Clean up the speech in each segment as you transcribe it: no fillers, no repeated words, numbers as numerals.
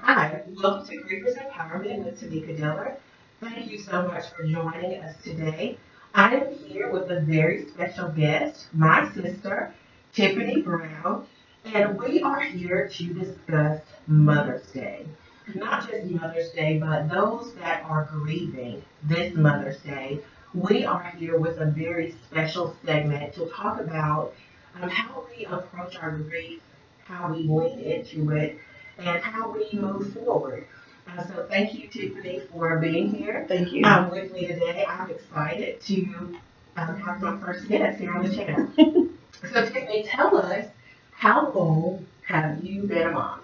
Hi, welcome to Griever's Empowerment with Tanika Dillard. Thank you so much for joining us today. I am here with a very special guest, my sister, Tiffany Brown, and we are here to discuss Mother's Day. Not just Mother's Day, but those that are grieving this Mother's Day. We are here with a very special segment to talk about how we approach our grief, how we lean into it, and how we move forward. So thank you, Tiffany, for being here Thank you. with me today. I'm excited to have my first guest here on the channel. So Tiffany, tell us, how long have you been a mom?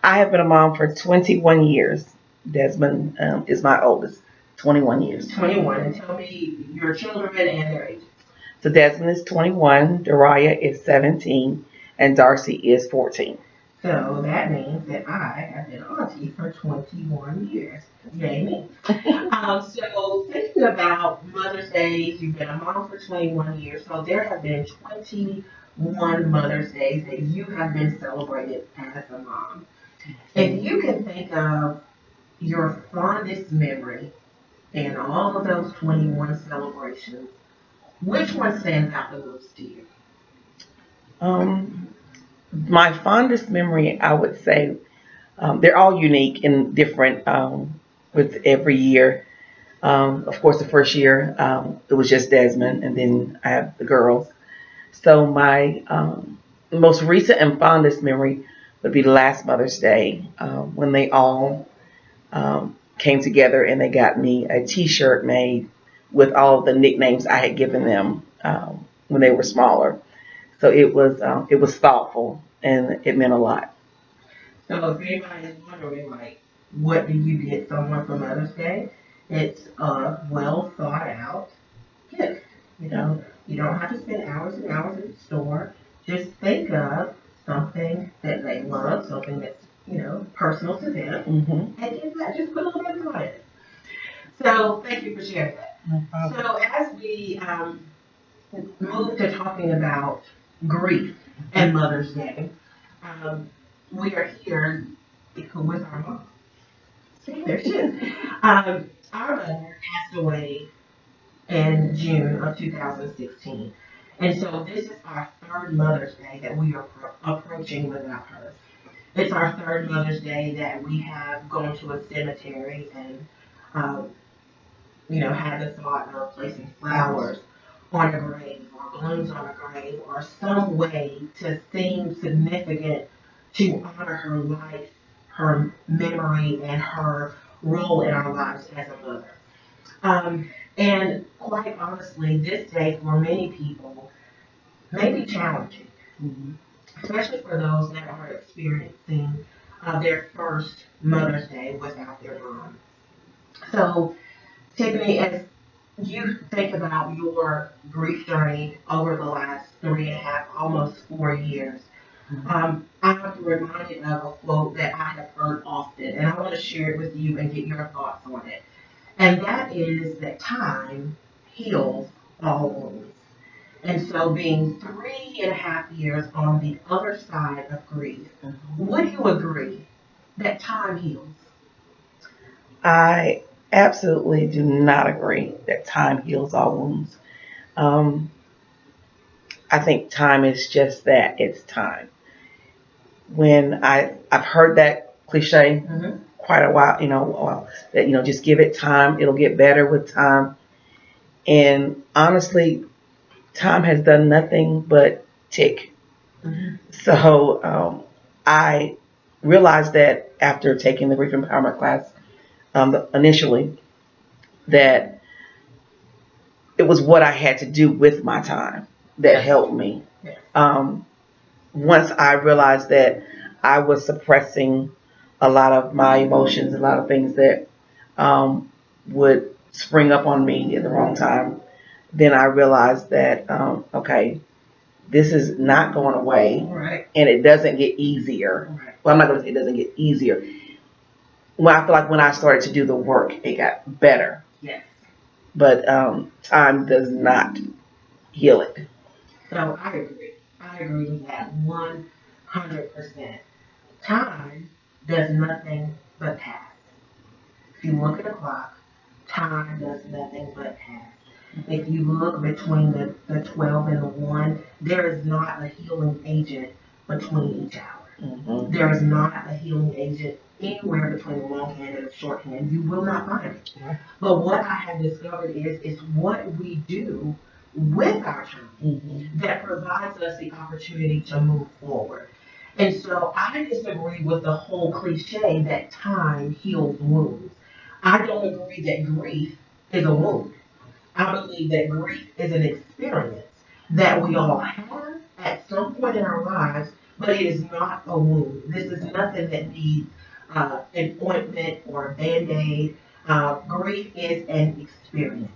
I have been a mom for 21 years. Desmond is my oldest, 21 years. 21. And tell me your children and their ages. So Desmond is 21, Dariah is 17, and Darcy is 14. So that means that I have been auntie for 21 years. Yay me. So thinking about Mother's Days, you've been a mom for 21 years, so there have been 21 Mother's Days that you have been celebrated as a mom. If you can think of your fondest memory in all of those 21 celebrations, which one stands out the most to you? My fondest memory, I would say, they're all unique and different with every year. Of course, the first year it was just Desmond, and then I have the girls. So my most recent and fondest memory would be last Mother's Day when they all came together and they got me a T-shirt made with all the nicknames I had given them when they were smaller. So it was thoughtful and it meant a lot. So if anybody is wondering, like, what do you get someone for Mother's Day? It's a well thought out gift. You don't have to spend hours and hours in the store. Just think of something that they love, something that's, personal to them, and give that, just put a little bit of thought in it. So thank you for sharing that. No problem. So as we move to talking about grief and Mother's Day, um, we are here with our mom. See, there she is. Our mother passed away in June of 2016. And so this is our third Mother's Day that we are approaching without her. It's our third Mother's Day that we have gone to a cemetery and, um, had the thought of placing flowers on a grave or balloons on a grave or some way to seem significant to honor her life, her memory, and her role in our lives as a mother. And quite honestly, this day for many people may be challenging, especially for those that are experiencing their first Mother's Day without their mom. So, Tiffany, as you think about your grief journey over the last 3.5, almost 4 years, I'm reminded of a quote that I have heard often, and I want to share it with you and get your thoughts on it. And that is that time heals all wounds. And so, being 3.5 years on the other side of grief, would you agree that time heals? I absolutely do not agree that time heals all wounds. Um, I think time is just that. It's time. When I've heard that cliche quite a while, that just give it time, it'll get better with time. And honestly, time has done nothing but tick. So I realized that after taking the grief empowerment class initially, that it was what I had to do with my time that helped me. Yes. Once I realized that I was suppressing a lot of my emotions, a lot of things that would spring up on me at the wrong time, then I realized that, okay, this is not going away, Right. and it doesn't get easier. Right. Well, I'm not going to say it doesn't get easier. When I feel like when I started to do the work, it got better. Yes. But time does not heal it. So I agree. I agree with that 100%. Time does nothing but pass. If you look at the clock, time does nothing but pass. If you look between the 12 and the 1, there is not a healing agent between each hour. Mm-hmm. There is not a healing agent anywhere between the long hand and the short hand. You will not find it. Yeah. But what I have discovered is what we do with our time that provides us the opportunity to move forward. And so I disagree with the whole cliche that time heals wounds. I don't agree that grief is a wound. I believe that grief is an experience that we all have at some point in our lives, but it is not a wound. This is nothing that needs an ointment or a band-aid. Grief is an experience.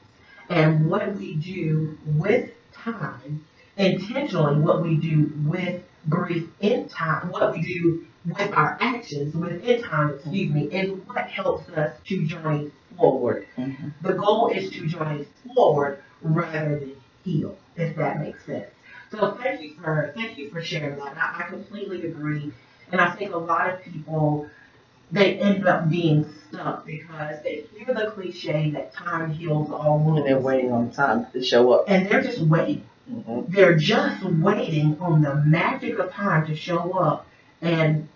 And what we do with time, intentionally, what we do with grief in time, what we do with our actions within time, is what helps us to journey forward. Mm-hmm. The goal is to journey forward rather than heal, if that makes sense. So thank you for sharing that. I completely agree. And I think a lot of people, they end up being stuck because they hear the cliche that time heals all wounds. And they're waiting on time to show up. And they're just waiting. Mm-hmm. They're just waiting on the magic of time to show up and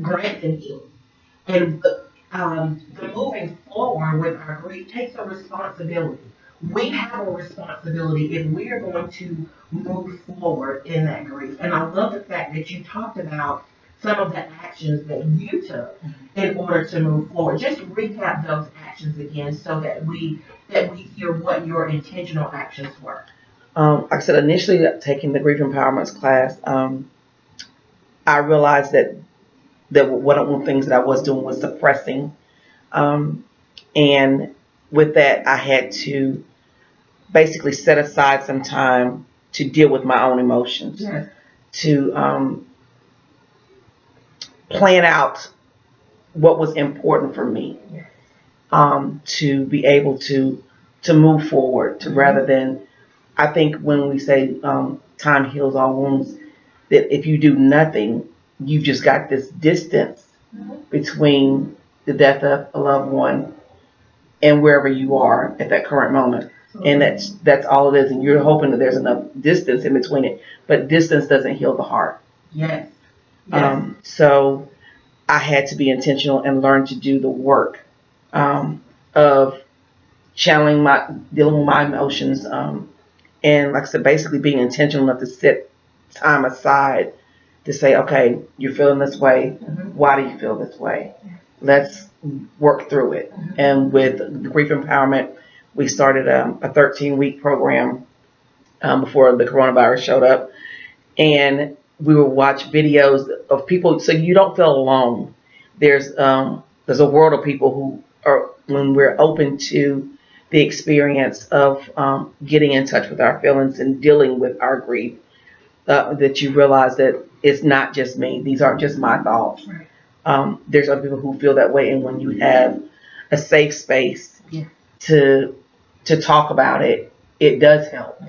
grant them healing. And the moving forward with our grief takes a responsibility. We have a responsibility if we are going to move forward in that grief. And I love the fact that you talked about some of the actions that you took in order to move forward. Just recap those actions again so that we hear what your intentional actions were. Like I said, initially taking the grief empowerment class, I realized that one of the things that I was doing was suppressing. And with that, I had to basically set aside some time to deal with my own emotions, Yes. to plan out what was important for me, Yes. to be able to move forward, to rather than, I think when we say time heals all wounds, that if you do nothing, you've just got this distance between the death of a loved one and wherever you are at that current moment. And that's all it is. And you're hoping that there's enough distance in between it. But distance doesn't heal the heart. Yes. Yes. So I had to be intentional and learn to do the work of dealing with my emotions. And like I said, basically being intentional enough to set time aside to say, okay, you're feeling this way. Why do you feel this way? Let's work through it. And with the grief empowerment, we started a 13-week program before the coronavirus showed up. And we would watch videos of people, so you don't feel alone. There's a world of people who are, when we're open to the experience of getting in touch with our feelings and dealing with our grief, that you realize that it's not just me. These aren't just my thoughts. Right. There's other people who feel that way, and when you have a safe space Yeah. to talk about it, it does help.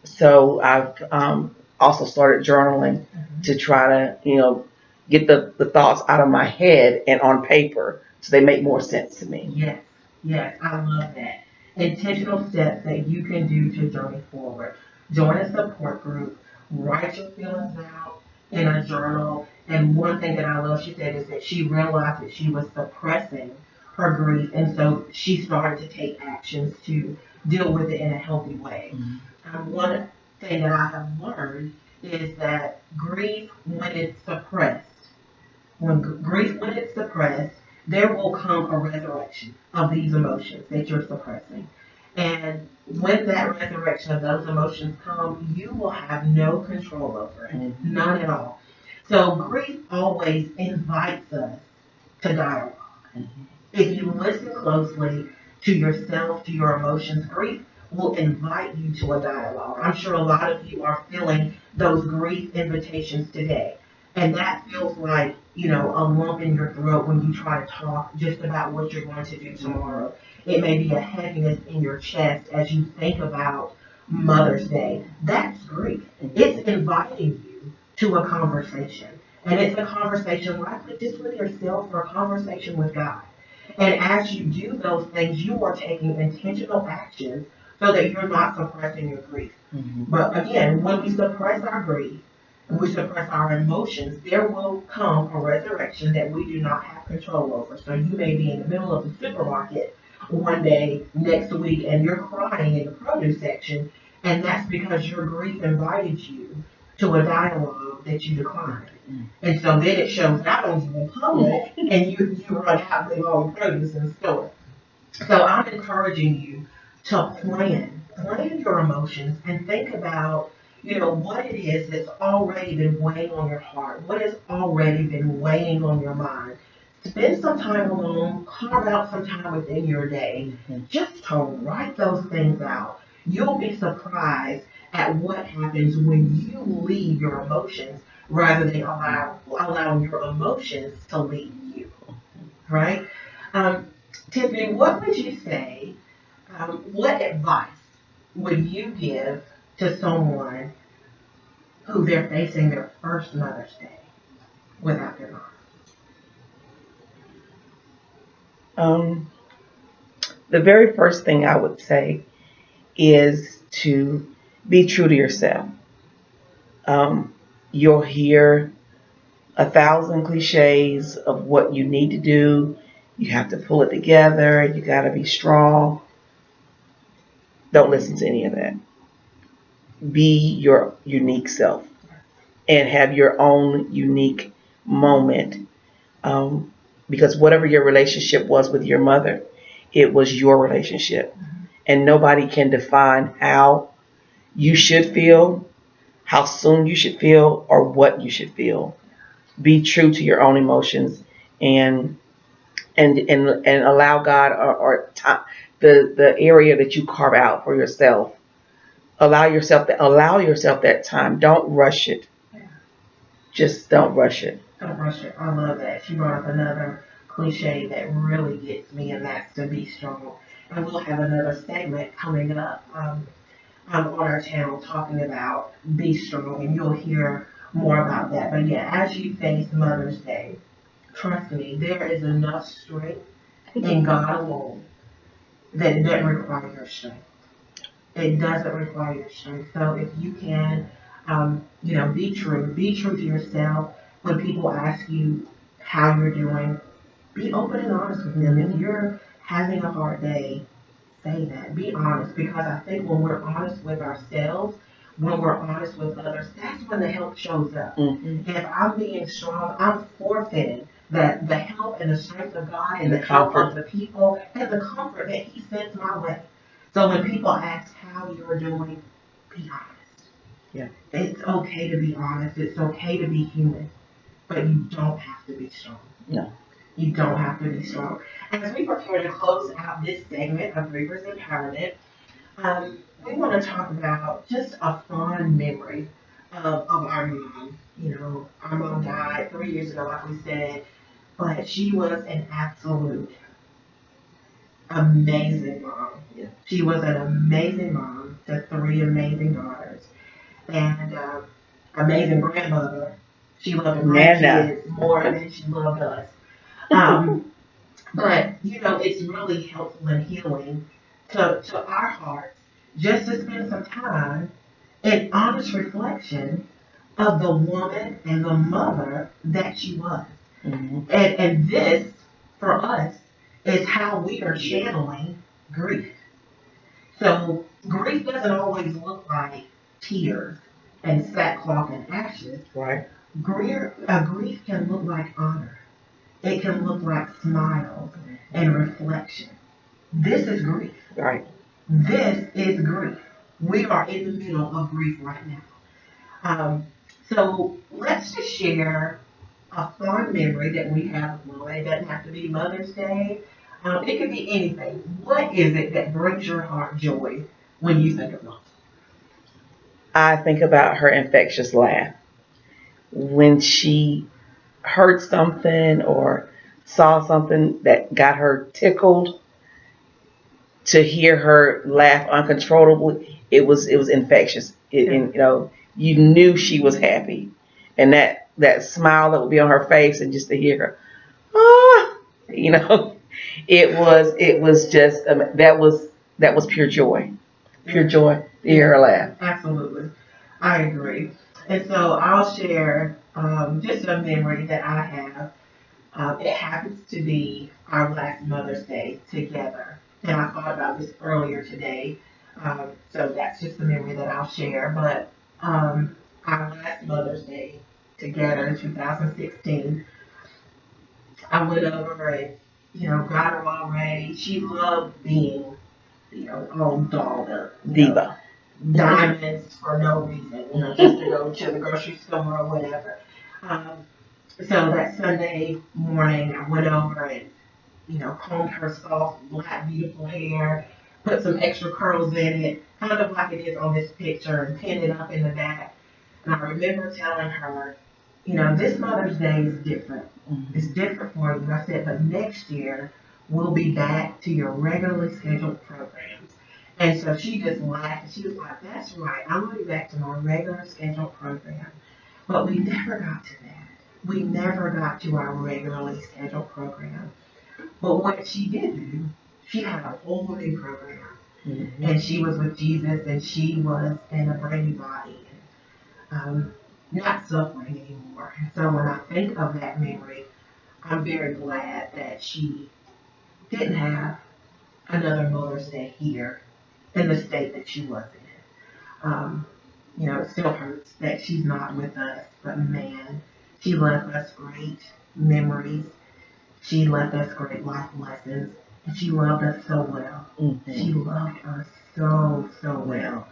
So I've also started journaling to try to, get the thoughts out of my head and on paper so they make more sense to me. Yes. Yes. I love that. Intentional steps that you can do to journey forward. Join a support group. Write your feelings out in a journal. And one thing that I love, she said, is that she realized that she was suppressing her grief, and so she started to take actions to deal with it in a healthy way. One thing that I have learned is that grief, when it's suppressed, there will come a resurrection of these emotions that you're suppressing. And when that resurrection of those emotions come, you will have no control over it. None at all. So grief always invites us to dialogue. If you listen closely to yourself, to your emotions, grief will invite you to a dialogue. I'm sure a lot of you are feeling those grief invitations today. And that feels like, a lump in your throat when you try to talk just about what you're going to do tomorrow. It may be a heaviness in your chest as you think about Mother's Day. That's grief. It's inviting you to a conversation. And it's a conversation likely just with yourself or a conversation with God. And as you do those things, you are taking intentional actions so that you're not suppressing your grief. Mm-hmm. But again, when we suppress our grief and we suppress our emotions, there will come a resurrection that we do not have control over. So you may be in the middle of the supermarket one day next week and you're crying in the produce section, and that's because your grief invited you to a dialogue that you declined. And so then it shows out on you in public and you run out with all the produce in the store. So I'm encouraging you to plan your emotions and think about, what it is that's already been weighing on your heart, what has already been weighing on your mind. Spend some time alone, carve out some time within your day, just to write those things out. You'll be surprised at what happens when you lead your emotions rather than allowing your emotions to lead you, right? Tiffany, what would you say, what advice would you give to someone who they're facing their first Mother's Day without their mom? The very first thing I would say is to be true to yourself. You'll hear 1,000 cliches of what you need to do. You have to pull it together. You got to be strong. Don't listen to any of that. Be your unique self and have your own unique moment. Because whatever your relationship was with your mother, it was your relationship. And nobody can define how you should feel, how soon you should feel, or what you should feel. Be true to your own emotions and allow God or time, the area that you carve out for yourself. Allow yourself that time. Don't rush it. Just don't rush it. Don't rush it. I love that. She brought up another cliche that really gets me, and that's to be strong. And we'll have another segment coming up on our channel talking about be strong, and you'll hear more about that. But yeah, as you face Mother's Day, trust me, there is enough strength in God alone that it doesn't require your strength. It doesn't require your strength. So if you can, be true. Be true to yourself. When people ask you how you're doing, be open and honest with them. If you're having a hard day, say that. Be honest, because I think when we're honest with ourselves, when we're honest with others, that's when the help shows up. Mm-hmm. If I'm being strong, I'm forfeiting the help and the strength of God and the help of the people and the comfort that He sends my way. So when people ask how you're doing, be honest. Yeah. It's okay to be honest. It's okay to be human, but you don't have to be strong. No. You don't have to be strong. As we prepare to close out this segment of Griever's Empowerment, we want to talk about just a fond memory of our mom. Our mom died 3 years ago, like we said, but she was an absolute amazing mom. Yeah. She was an amazing mom to 3 amazing daughters and amazing grandmother. She loved her grandkids more than she loved us. But it's really helpful and healing to our hearts just to spend some time in honest reflection of the woman and the mother that she was. Mm-hmm. And this, for us, is how we are channeling grief. So grief doesn't always look like tears and sackcloth and ashes. Right. Grief can look like honor. It can look like smiles and reflection. This is grief. Right. This is grief. We are in the middle of grief right now. So let's just share a fond memory that we have of Mama. It doesn't have to be Mother's Day. It could be anything. What is it that brings your heart joy when you think of Mama? I think about her infectious laugh. When she heard something or saw something that got her tickled, to hear her laugh uncontrollably, it was infectious. You knew she was happy, and that that smile that would be on her face, and just to hear her, ah, you know, it was just that was pure joy to hear her laugh. Absolutely. I agree. And so I'll share just a memory that I have. It happens to be our last Mother's Day together. And I thought about this earlier today. So that's just the memory that I'll share. But our last Mother's Day together in 2016, I went over and, got her all ready. She loved being, all dolled up. Diva. Diamonds for no reason, just to go to the grocery store or whatever. So that Sunday morning, I went over and, combed her soft, black, beautiful hair, put some extra curls in it, kind of like it is on this picture, and pinned it up in the back. And I remember telling her, this Mother's Day is different. It's different for you. I said, but next year, we'll be back to your regularly scheduled programs. And so she just laughed. She was like, that's right. I'm going to be back to my regular scheduled program. But we never got to that. We never got to our regularly scheduled program. But what she did do, she had a whole new program. Mm-hmm. And she was with Jesus, and she was in a brand new body. And, not suffering anymore. And so when I think of that memory, I'm very glad that she didn't have another Mother's Day here in the state that she was in. It still hurts that she's not with us, but man, she left us great memories. She left us great life lessons, and she loved us so well. Mm-hmm. She loved us so, so well.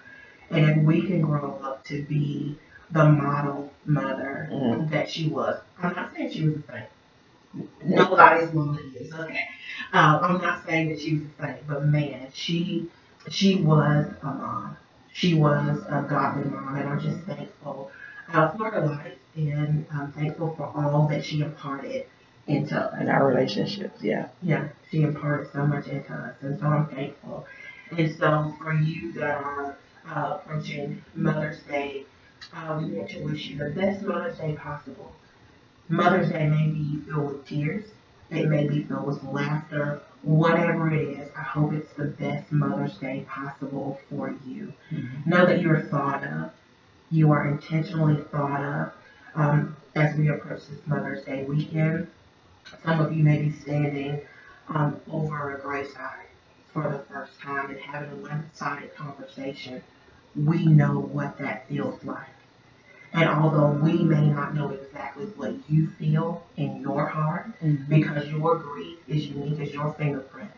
And if we can grow up to be the model mother that she was, I'm not saying she was the same. Nobody's mama is, okay. I'm not saying that she was the same, but man, she was a mom. She was a godly mom, and I'm just thankful for her life, and I'm thankful for all that she imparted into us. In our relationships, yeah. Yeah, she imparted so much into us, and so I'm thankful. And so for you that are approaching Mother's Day, we want to wish you the best Mother's Day possible. Mother's Day may be filled with tears. It may be filled with laughter. Whatever it is, I hope it's the best Mother's Day possible for you. Mm-hmm. Know that you are thought of. You are intentionally thought of as we approach this Mother's Day weekend. Some of you may be standing over a graveside for the first time and having a one-sided conversation. We know what that feels like. And although we may not know exactly what you feel in your heart, because your grief is unique as your fingerprint,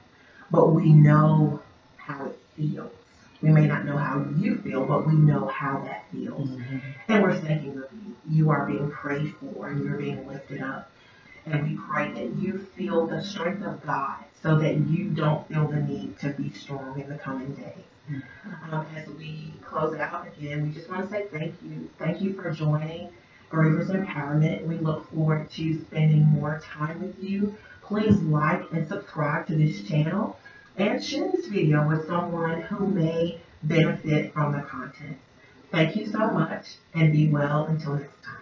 but we know how it feels. We may not know how you feel, but we know how that feels. Mm-hmm. And we're thinking of you. You are being prayed for, and you're being lifted up. And we pray that you feel the strength of God so that you don't feel the need to be strong in the coming days. As we close out again, we just want to say thank you. Thank you for joining Griever's Empowerment. We look forward to spending more time with you. Please like and subscribe to this channel and share this video with someone who may benefit from the content. Thank you so much, and be well until next time.